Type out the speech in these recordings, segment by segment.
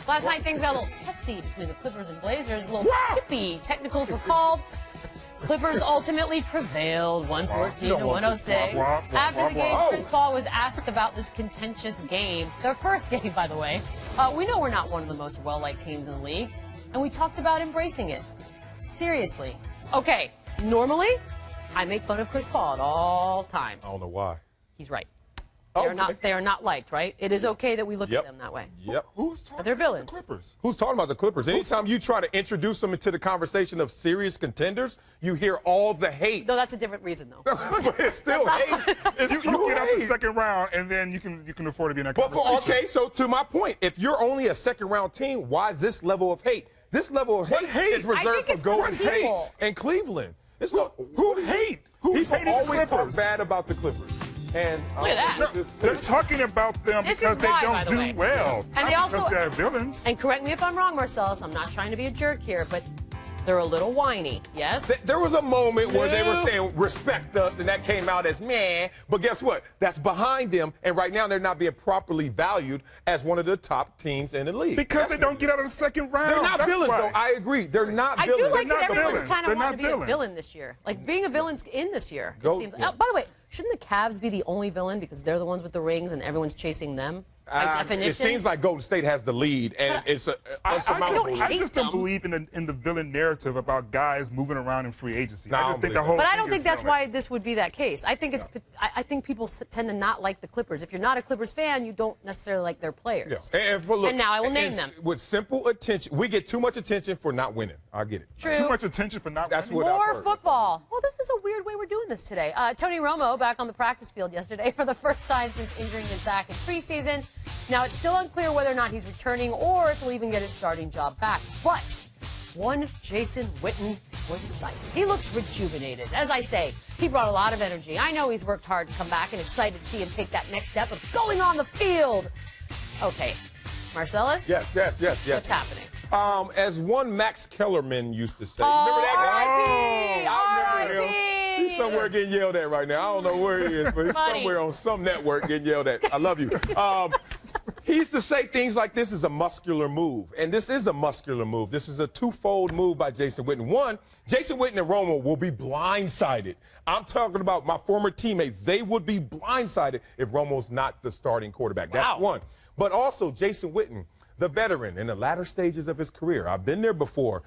Last night, things got a little testy between the Clippers and Blazers. A little chippy. Technicals were called. Clippers ultimately prevailed, 114 to 106. After the game, Chris Paul was asked about this contentious game. Their first game, by the way. We know we're not one of the most well-liked teams in the league, and we talked about embracing it. Seriously. Okay, normally, I make fun of Chris Paul at all times. I don't know why. He's right. They are not liked, right? It is okay that we look at them that way. Yep. Who's talking They're villains. about the Clippers? Who's talking about the Clippers? Anytime you try to introduce them into the conversation of serious contenders, you hear all the hate. No, that's a different reason, though. But it's still hate. You get out the second round, and then you can afford to be in that conversation. Okay, so to my point, if you're only a second-round team, why this level of hate? This level of hate is reserved for Golden State and Cleveland. It's not who hate? Who's hating the always Clippers? talk bad about the Clippers. And look at that. They're talking about them because they don't do well. And they also because they're villains. And correct me if I'm wrong, Marcellus. I'm not trying to be a jerk here, but they're a little whiny. Yes. There was a moment where they were saying respect us, and that came out as meh. But guess what? That's behind them, and right now they're not being properly valued as one of the top teams in the league. Because they don't get out of the second round. They're not villains, though. I agree. They're not villains. I do like that everyone's villains. kind of They're wanting not to be a villains. villain this year. Like being a villain's in this year. It seems. Yeah. By the way, shouldn't the Cavs be the only villain because they're the ones with the rings and everyone's chasing them? By definition. It seems like Golden State has the lead, and it's unsurmountable. I just don't believe in the villain narrative about guys moving around in free agency. I just think the whole But I thing don't think is that's silly. why this would be that case. I think it's. I think people tend to not like the Clippers. If you're not a Clippers fan, you don't necessarily like their players. Yeah. And now I will name them. With simple attention, we get too much attention for not winning. I get it. True. Too much attention for not winning. More football. Well, this is a weird way we're doing this today. Tony Romo back on the practice field yesterday for the first time since injuring his back in preseason. Now, it's still unclear whether or not he's returning or if he'll even get his starting job back. But one Jason Witten was psyched. He looks rejuvenated. As I say, he brought a lot of energy. I know he's worked hard to come back and excited to see him take that next step of going on the field. Okay, Marcellus? Yes. What's happening? As one Max Kellerman used to say. Remember that guy? R.I.P. He's somewhere getting yelled at right now. I don't know where he is, but he's somewhere on some network getting yelled at. I love you. He used to say things like this is a muscular move, and this is a muscular move. This is a twofold move by Jason Witten. One, Jason Witten and Romo will be blindsided. I'm talking about my former teammates. They would be blindsided if Romo's not the starting quarterback. That's one. But also, Jason Witten, the veteran in the latter stages of his career. I've been there before.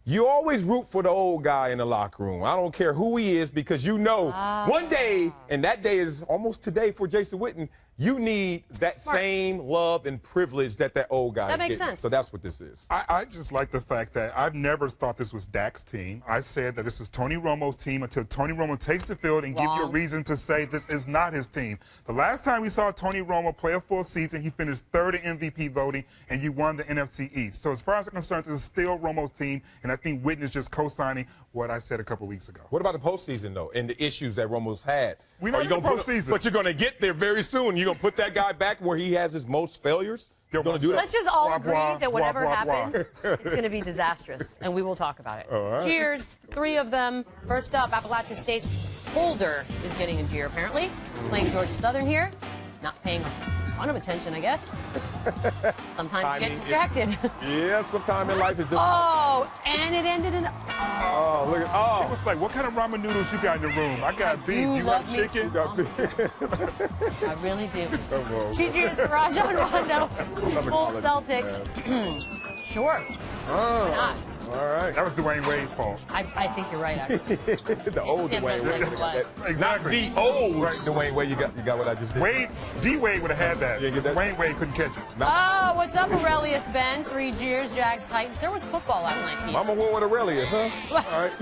You always root for the old guy in the locker room. I don't care who he is because you know one day, and that day is almost today for Jason Witten, you need that same love and privilege that old guy is That makes getting. sense. So that's what this is. I just like the fact that I've never thought this was Dak's team. I said that this was Tony Romo's team until Tony Romo takes the field and gives you a reason to say this is not his team. The last time we saw Tony Romo play a full season, he finished third in MVP voting, and you won the NFC East. So as far as I'm concerned, this is still Romo's team, and I think Witten is just co-signing what I said a couple weeks ago. What about the postseason, though, and the issues that Romo's had? We know the postseason. But you're going to get there very soon. You're going to put that guy back where he has his most failures? You're going to do that? Let's just all agree that whatever happens, it's going to be disastrous, and we will talk about it. All right. Cheers. 3 of them. First up, Appalachian State's Holder is getting a jeer, apparently. Playing Georgia Southern here. Not paying a ton of attention, I guess. Sometimes you get distracted. Yeah, sometime in life is different. Oh, and it ended in... Oh, look at It was like, what kind of ramen noodles you got in the room? I got beef. You got chicken? I really do. Two cheers for Rajon Rondo. Full Celtics. Sure. Why not? All right. That was Dwayne Wade's fault. I think you're right, actually. The old Dwayne Wade. Exactly. Not the old Dwayne Wade. You got what I just did? D-Wade would have had that. You get that? Dwayne Wade couldn't catch it. Oh, what's up, Aurelius Ben? 3 cheers, Jags Titans. There was football last night, Pete. Mama went with Aurelius, huh? All right.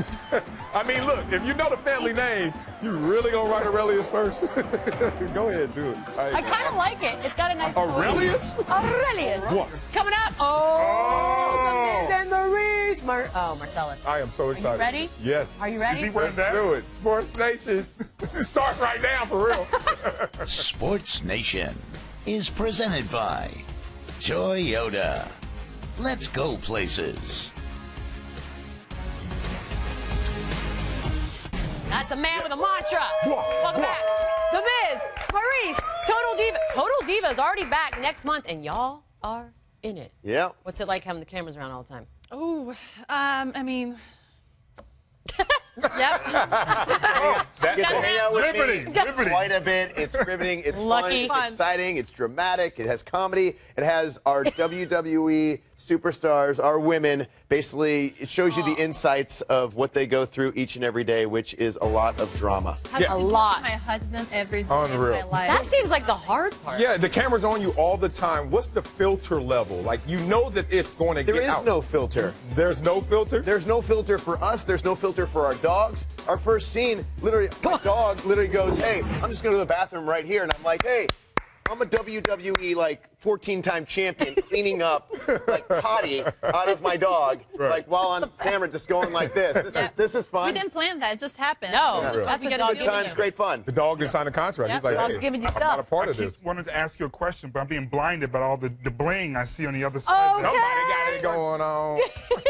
I mean, look, if you know the family name, you really gonna write Aurelius first? Go ahead, do it. I kind of like it. It's got a nice Aurelius? Aurelius. What? Coming up. Oh, the Miz and Maryse. Marcellus. I am so excited. Are you ready? Yes. Are you ready? Is he wearing Let's that? do it. Sports Nation. It starts right now, for real. Sports Nation is presented by Toyota. Let's go places. That's a man with a mantra. Welcome back. The Miz, Maryse, Total Diva. Total Diva is already back next month, and y'all are in it. Yeah. What's it like having the cameras around all the time? Oh, I mean, yep. You get to hang out with Riveting, me riveting. quite a bit. It's riveting. It's Lucky. fun. It's exciting. It's dramatic. It has comedy. It has our WWE superstars, our women. Basically, it shows you the insights of what they go through each and every day, which is a lot of drama. A lot. My husband every day Unreal. of my life. That seems like the hard part. Yeah, the camera's on you all the time. What's the filter level? Like, you know that it's going to There get is out. no filter. There's no filter? There's no filter for us. There's no filter for our dogs. Our first scene, literally, my dog literally goes, hey, I'm just going to the bathroom right here. And I'm like, hey, I'm a WWE, like, 14-time champion cleaning up, like, potty out of my dog, like, while on camera just going like this. This is fun. We didn't plan that. It just happened. No, Just that's what we the gotta dog do. Good times, great fun. The dog didn't sign a contract. Yep, He's like, dog's hey, giving you I'm stuff. not a part I of keep this. wanted to ask you a question, but I'm being blinded by all the bling I see on the other side. Okay. Somebody got it going on.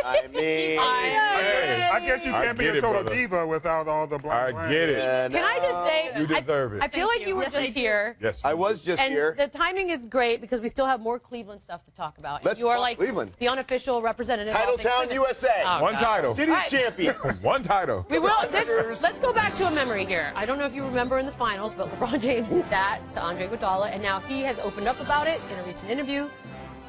I mean, I guess you I can't be get a it, total brother. diva without all the I blind. get it. Can I just say, You deserve it. I feel like you were Yes, I just do. here. Yes, I was just And here. the timing is great because we still have more Cleveland stuff to talk about. And Let's you are talk like Cleveland. the unofficial representative. of all things Titletown, Cleveland. USA. Oh, One God. title. City Right. champions. One title. We will. Let's go back to a memory here. I don't know if you remember in the finals, but LeBron James did that to Andre Iguodala, and now he has opened up about it in a recent interview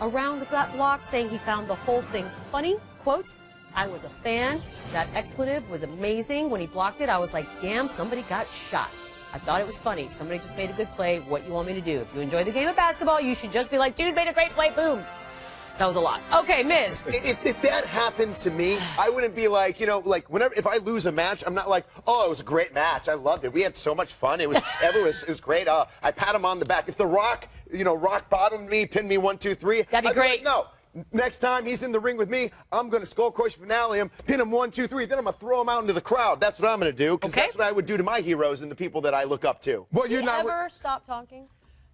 around the block, saying he found the whole thing funny. Quote, I was a fan. That expletive was amazing. When he blocked it, I was like, damn, somebody got shot. I thought it was funny. Somebody just made a good play. What you want me to do? If you enjoy the game of basketball, you should just be like, dude made a great play. Boom. That was a lot. Okay, Miz. If that happened to me, I wouldn't be like, like if I lose a match, I'm not like, oh, it was a great match. I loved it. We had so much fun. It was great. I pat him on the back. If The Rock, rock bottomed me, pinned me 1, 2, 3, That'd be I'd great. Like, no. Next time he's in the ring with me, I'm going to skull crush finale him, pin him 1, 2, 3, then I'm going to throw him out into the crowd. That's what I'm going to do, because that's what I would do to my heroes and the people that I look up to. Well, Did you're you not. ever stop talking?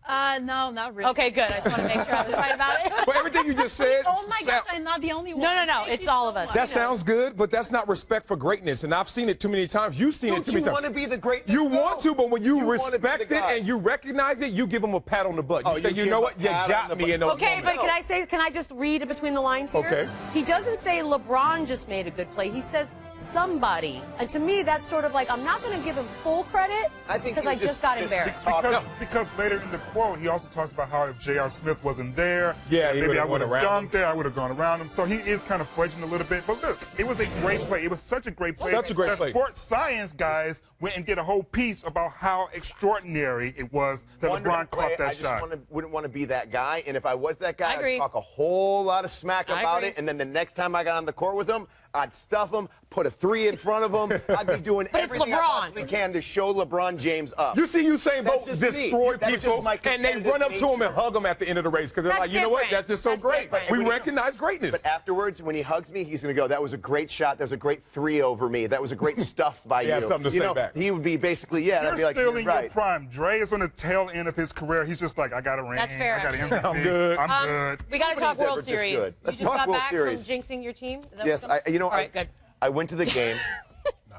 No, not really. Okay, good. I just want to make sure I was right about it. But everything you just said. Oh my gosh, I'm not the only one. No. Thank It's you all so of us. much. That sounds good, but that's not respect for greatness. And I've seen it too many times. You've seen it Don't too you many want times. to be the greatness? You though? want to, but when you wanna be respect the it guy. and you recognize it, you give them a pat on the butt. You Oh, say, you you give know a what? You pat on got the me butt. in those Okay, moments. but can I just read between the lines here? Okay. He doesn't say LeBron just made a good play. He says somebody. And to me, that's sort of like, I'm not going to give him full credit I think because I he's just got just embarrassed. Because later in the quote, he also talks about how if J.R. Smith wasn't there, Yeah, he maybe I would've would have went around dunked there, I would have gone around him. So he is kind of fledging a little bit. But look, it was a great play. It was such a great play. Such a great The play. sports science guys went and did a whole piece about how extraordinary it was that Wonderful LeBron caught play. that I just shot. wouldn't want to be that guy. And if I was that guy, I agree. I'd talk a whole lot of smack I about agree. it. And then the next time I got on the court with him, I'd stuff him, put a 3 in front of him. I'd be doing But it's everything I LeBron. possibly can to show LeBron James up. You see Usain Bolt That's just me. destroy That's just people, my and they competitive run up to him and nature. hug him at the end of the race because they're That's like, you know what? different. That's just so That's great. different. We But- recognize greatness. But afterwards, when he hugs me, he's going to go, that was a great shot. That was a great 3 over me. That was a great stuff by He you. has something to say back. He would be basically, yeah, I'd You're be like, still you're in right. your prime. Dre is on the tail end of his career. He's just like, I got a ring. That's fair, I got an actually. MVP. I'm good. I'm good. We got to talk Nobody's ever World just Series. good. You Let's just talk got World back Series. from jinxing your team? Is that Yes, what's going on? All right, good. I went to the game,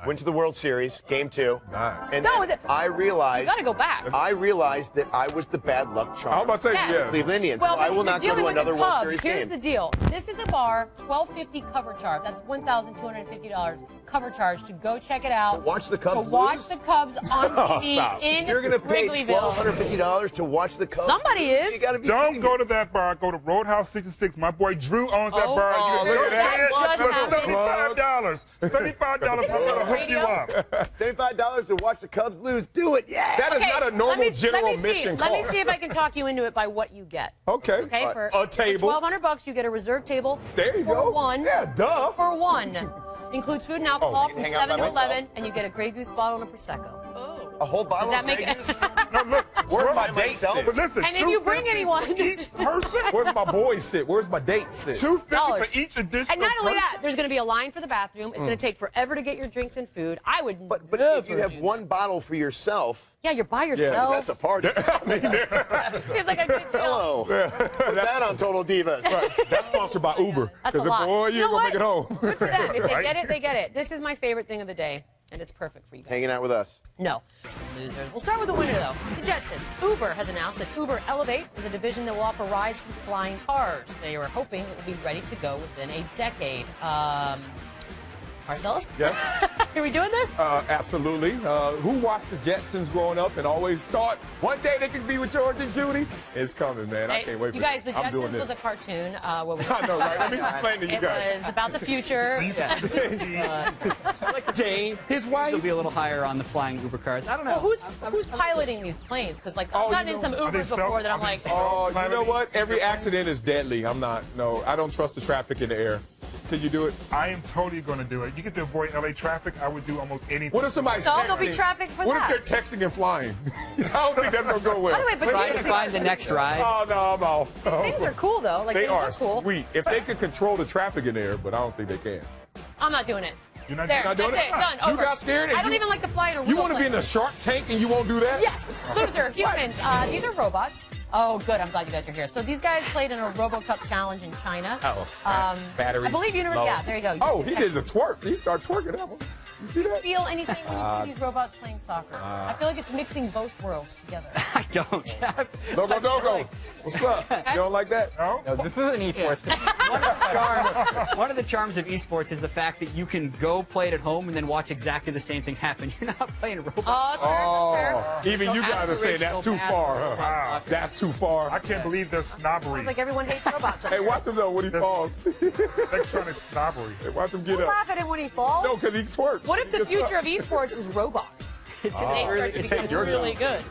went to the World Series, game 2, Nice. and No, then I realized You got to go back. I realized that I was the bad luck charm. I was about to say, Yes. yeah. Cleveland Indians. Well, so I will you're not go dealing to with the another World Cubs. Series Here's game. the deal. This is a bar, $12.50 cover charge. That's $1,250 cover charge to go check it out. To watch the Cubs To watch lose? the Cubs on TV stop. in You're going to pay Wrigleyville. $1,250 to watch the Cubs? Somebody lose? is. You gotta be Don't kidding go me. to that bar. Go to Roadhouse 66. My boy Drew owns that Oh, bar. oh, You look at can that. pay Just $75. $75 This is will on hook you radio. up. $75 to watch the Cubs lose? Do it, yeah. That is Okay, not a normal general mission Let me cost. see if I can talk you into it by what you get. Okay. Okay, for a table. $1,200, you get a reserved table. There you for go. one. Yeah, duh. For one. Includes food and alcohol you from can hang out 7 by to myself. 11, and you get a Grey Goose bottle and a Prosecco. A whole bottle Does that of make Grey it? Goose? No, look, Where's my by date myself. sit? But listen, And if you bring $250 anyone- for each person, Where's my boys sit? Where's my date sit? $250 for each additional And not only that, person? there's going to be a line for the bathroom. It's going to take forever to get your drinks and food. I would But never if you have do one that. bottle for yourself, Yeah, you're by yourself. that's a party. Seems like a good deal. Hello. Put that on Total Divas. That's sponsored by Uber. That's a Because lot. boy, you know ain't gonna what? make it home. Good for them. If they Right? get it, they get it. This is my favorite thing of the day. and it's perfect for you guys. Hanging out with us. No. Losers. We'll start with the winner, though. The Jetsons. Uber has announced that Uber Elevate is a division that will offer rides from flying cars. They are hoping it will be ready to go within a decade. Marcellus? Yeah. Are we doing this? Absolutely. Who watched the Jetsons growing up and always thought one day they could be with George and Judy? It's coming, man. I can't wait for you guys, this. the I'm doing Jetsons this. was a cartoon. Where we I know, right? Let me explain to you it guys. was about the future. Jane, his This wife. will be a little higher on the flying Uber cars. I don't know. Well, who's piloting these planes? Because I've gotten in some Ubers before that I'm like, Oh, you know what? Every accident is deadly. I don't trust the traffic in the air. Can you do it? I am totally going to do it. You get to avoid LA traffic, I would do almost anything. What if somebody's so texting? there'll be traffic for What that. if they're texting and flying? I don't think that's going to go well. By the way, but Trying to these find the next ride. Oh, no, I'm off. things are cool though. Like They are look cool. sweet. If they could control the traffic in there, but I don't think they can. I'm not doing it. You're not There, doing that's it? it. Done. You Over. got scared and I don't you- even like to fly in a real You want to be in plane. the Shark Tank and you won't do that? Yes. Loser. Humans. These are robots. Oh, good. I'm glad you guys are here. So these guys played in a RoboCup challenge in China. Battery. I believe you know. low. Yeah, there you go. Oh, he did the twerk. He started twerking that one. You see Do you that? feel anything when you see these robots playing soccer? I feel like it's mixing both worlds together. I don't. Locodoco. What's up? You don't like that? No? No, this is an esports. One of the charms of esports is the fact that you can go play it at home and then watch exactly the same thing happen. You're not playing robots. Oh, it's fair. That's fair. Even you guys are saying that's too far, huh? Wow. That's too far. I can't believe their snobbery. Sounds like everyone hates robots. Hey, watch him though when he falls. Electronic snobbery. Hey, watch him get You up. laugh at him when he falls. No, because he twerks. What if the He gets future up. of esports is robots? It's They start to it's become your really job. good.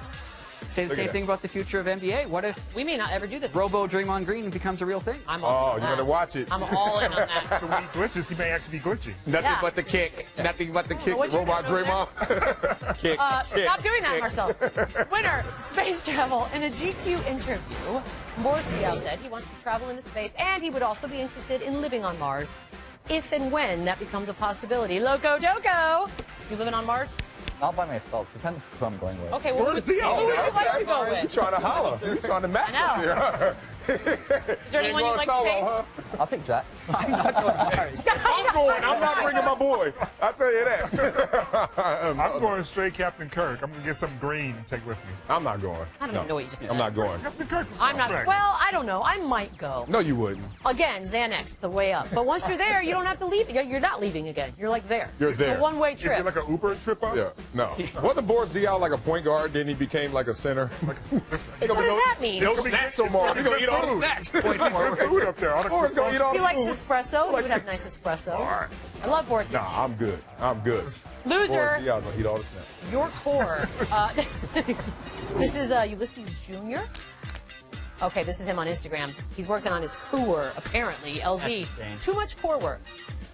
Say the Look same at thing about the future of NBA. What if We may not ever do this. Robo Draymond Green becomes a real thing? I'm all Oh, in you on better that. watch it. I'm all in on that. So when he glitches, he may actually be glitching. Nothing Yeah. but the kick. Nothing but the kick. what you Robot doing Draymond. Kick. kick. Stop doing that, kick. Marcellus. Winner, space travel. In a GQ interview, Boris Diaw said he wants to travel into space and he would also be interested in living on Mars if and when that becomes a possibility. Locodoco. You living on Mars? Not by myself. Depends who I'm going with. Okay, well, who would you like to go He's with? trying to holler. He's trying to match I know. up here. Is there anyone you'd like to take? Huh? I'll pick Jatt. I'm going. I'm not bringing my boy. I'll tell you that. I'm going straight Captain Kirk. I'm going to get some green and take with me. I'm not going. I don't even know what you just said. I'm not going. Captain Kirk was I'm not. correct. Well, I don't know. I might go. No, you wouldn't. Again, Xanax, the way up. But once you're there, you don't have to leave. You're not leaving again. You're like there. You're It's there. a one-way Is trip. it like an Uber trip up? Yeah. No. Wasn't Boris Diaw like a point guard? Then he became like a center. What does that mean? No snacks no more. He's gonna eat all the snacks. Good food up there. All the Boris gonna eat all He the likes food. espresso. He would have nice espresso. I love Boris. Nah, I'm good. I'm good. Loser, Boris Diaw gonna eat all the snacks. your core. This is Ulysses Jr. Okay, this is him on Instagram. He's working on his core, apparently. LZ. insane. Too much core work.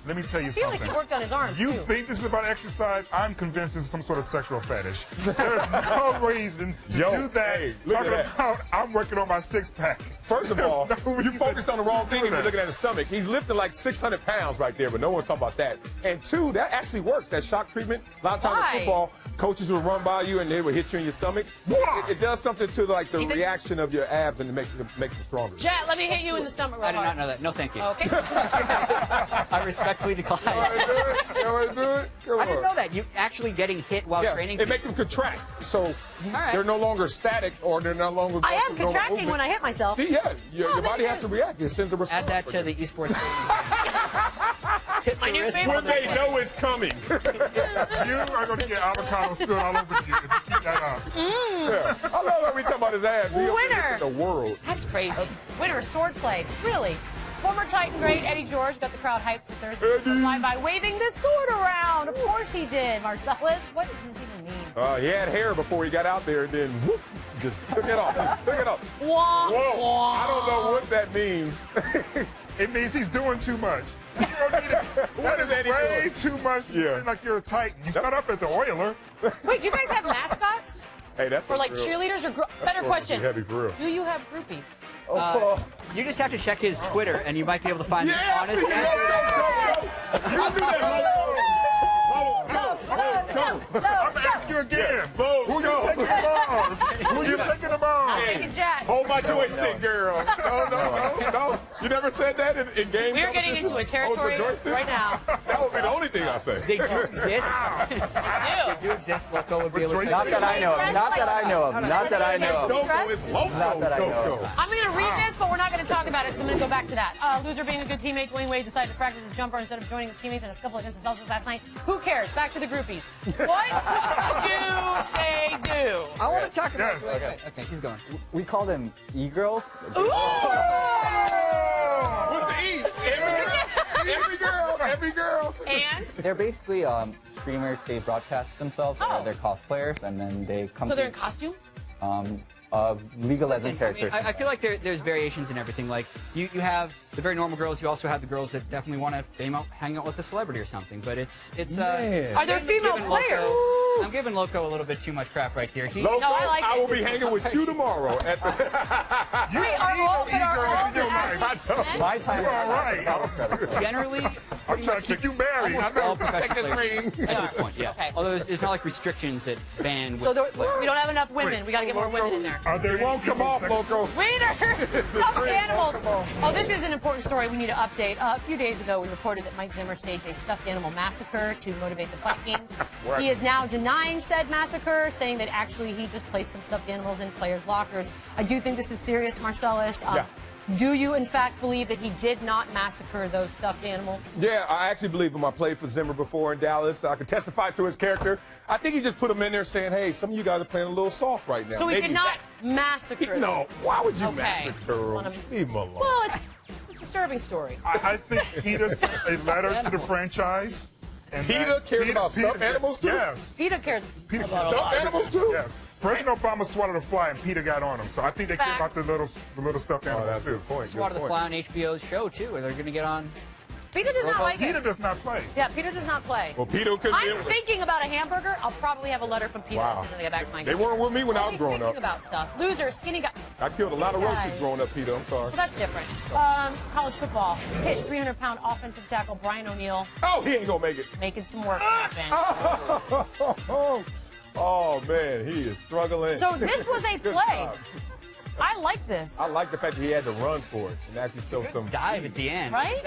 Let me tell you I feel like something. he worked on his arms, You too. think this is about exercise? I'm convinced this is some sort of sexual fetish. There's no reason to Yo, do that. hey, look Talking at that. about I'm working on my six-pack. First of There's all, no you reason focused on the wrong to thing do if you're that. looking at his stomach. He's lifting like 600 pounds right there, but no one's talking about that. And two, that actually works, that shock treatment. A lot of times Why? in football, coaches will run by you and they will hit you in your stomach. It does something to like the reaction of your abs and it makes them stronger. Jatt, let me hit you in the stomach real I did hard. not know that. No, thank you. Okay. I respectfully decline. I Come didn't on. know that. You actually getting hit while Yeah, training. it makes them contract. So right. they're no longer static or they're no longer I going am through normal contracting movement. when I hit myself. See, yeah, your there body it has to is. react. It sends a response. Add that to the esports. Hit My the new wrist favorite while When they they know it's coming. You are going to get avocado spilled all over you if you keep that up. Yeah. I love that we talking about his abs. He Winner. in the world. That's crazy. Winner, swordplay. Really? Former Titan great Eddie George got the crowd hyped for Thursday's fly by waving the sword around. Of course he did. Marcellus, what does this even mean? He had hair before he got out there, and then woof, just took it off. Took it off. Wah, Whoa! wah. I don't know what that means. It means he's doing too much. You don't need it. That is Eddie is way doing? too much. You Yeah. seem like you're a Titan. You start up as an Oiler. Wait, do you guys have mascots? Hey, that's Or like real. cheerleaders or better That's question. heavy for real. Do you have groupies? You just have to check his Twitter, and you might be able to find an Yes! honest answer. You do that. I'm going to ask you again. Who you taking the balls? Who you taking the balls? Take a Jatt. Hold my My joystick girl. No. You never said that in game. We're getting into a territory right now. That would be the only thing I say. They do exist. They do exist. Loco would be able to. Not that I know of. Not that I know of. Not that I know of. Loco is Not that I know Loco. of. I'm going to read this, but we're not going to talk about it, because I'm going to go back to that. Loser being a good teammate, Dwayne Wade decided to practice his jumper instead of joining his teammates in a scuffle against the Celtics last night. Who cares? Back to the groupies. What do they do? I want to talk about Yes. Okay, he's going. We call them e-girls. What's the E? Every girl. And? They're basically streamers. They broadcast themselves. Oh. They're cosplayers, and then they come. So they're in costume? League of Legends characters. I feel like there's variations in everything. Like you have the very normal girls. You also have the girls that definitely want to hang out with a celebrity or something. But it's Are there female players? I'm giving Loco a little bit too much crap right here. Loco, No, I like I it. will be hanging with you tomorrow at the. Wait, are all the athletes My time. You're all right. Generally, I'm trying to keep you married. I all know. professional players at this point, yeah. Okay. Although there's not like restrictions that ban. So we don't have enough women. We got to get more women in there. Are there Won't come off, Loco. Winners! Stuffed animals! Oh, this is an important story we need to update. A few days ago, we reported that Mike Zimmer staged a stuffed animal massacre to motivate the Vikings. He is now denying said massacre, saying that actually he just placed some stuffed animals in players' lockers. I do think this is serious, Marcellus. Do you, in fact, believe that he did not massacre those stuffed animals? Yeah, I actually believe him. I played for Zimmer before in Dallas. I could testify to his character. I think he just put them in there saying, hey, some of you guys are playing a little soft right now. So he Maybe did not massacre them? No, why would you Okay. massacre them? Leave him alone. Well, it's a disturbing story. I think Peter sent a letter to the franchise. And PETA cares about stuffed animals, too? Yes. Peter cares about Stuffed animals, too? Yes. President Obama swatted a fly and Peter got on him. So I think they care about the little stuffed animals, that's a too. good point. Swat of the Fly on HBO's show too. Are they going to get on? Peter does not like Peter it. does not play. Yeah, Peter does not play. Well, Peter could be. I'm thinking about a hamburger. I'll probably have a letter from Peter as soon as I get back to my They weren't with me when I was growing thinking up. about stuff. Loser, skinny guy. I killed a lot of Skinny roaches guys. growing up, Peter. I'm sorry. Well, that's different. College football. Hit 300-pound offensive tackle Brian O'Neill Oh, he ain't going to make it. making some work happen. Oh, man, he is struggling. So this was a Good play. job. I like this. I like the fact that he had to run for it and actually show some Dive at the end. Right?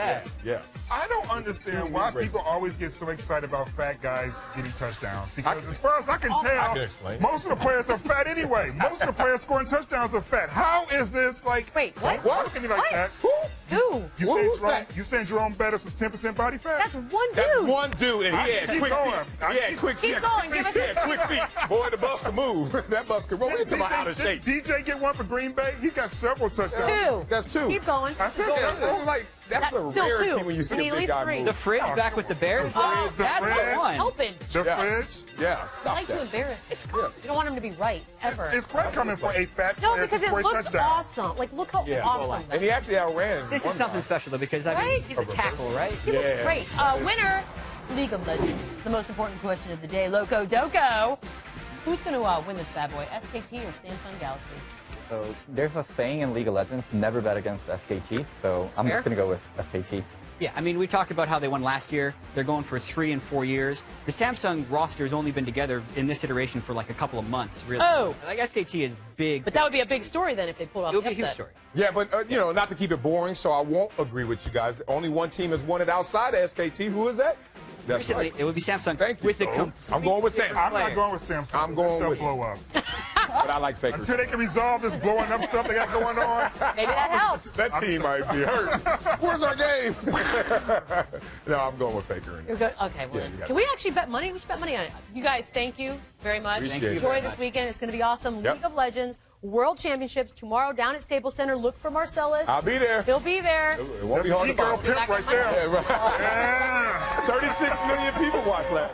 Yeah. I don't understand why people always get so excited about fat guys getting touchdowns. Because as far as I can tell, I can explain. most of the players are fat anyway. Most of the players scoring touchdowns are fat. How is this like? Wait, what? Why look at me like What? that? Who? You saying Jerome Bettis was 10% body fat? That's one dude. That's one dude, and he had Keep quick going. feet. He had quick feet. Keep going. Give us He had quick feet. Boy, the bus can move. That bus can roll. We talking about out of shape. Did DJ get one for Green Bay? He got several touchdowns. Two. That's two. Keep going. That's So, I was like, that's That's a still rarity two. when you see I need a at big least guy three. move. The fridge back with the Bears. Oh, That's fridge. the one. Helping. The Yeah. fridge. Yeah, I stop like to that. embarrass him. You don't want him to be right, ever. It's quite coming for a fat No, player because to it score a looks touchdown. awesome. Like, look how Yeah. awesome. And he actually outran. This one is something guy. special though because I mean Right? he's a tackle, right? He looks Yeah. great. Winner, League of Legends. The most important question of the day. Locodoco. Who's going to win this bad boy, SKT or Samsung Galaxy? So there's a saying in League of Legends, never bet against SKT. So I'm fair. just going to go with SKT. Yeah, I mean, we talked about how they won last year. They're going for 3 and 4 years. The Samsung roster has only been together in this iteration for like a couple of months, really. Oh. Like SKT is big. But that would be a big story then if they pulled off It would the be a huge upset. story. Yeah, but, not to keep it boring, so I won't agree with you guys. Only one team has won it outside of SKT. Who is that? That's Recently, right. it would be Samsung. Thank you, with the so. I'm going with Samsung. I'm not going with Samsung. I'm going This with stuff blow up. But I like fakers. Until they can resolve this blowing up stuff they got going on. Maybe that helps. That team might be hurt. Where's our game? No, I'm going with Faker. You're good. Okay, well, Yeah, you got can we actually bet money? We should bet money on it. You guys, thank you very much. Appreciate it. Enjoy this weekend. It's going to be awesome. Yep. League of Legends, World Championships tomorrow down at Staples Center. Look for Marcellus. I'll be there. He'll be there. It won't be hard to E-girl find. pimp right Back on there. Yeah, right. Yeah. 36 million people watch that.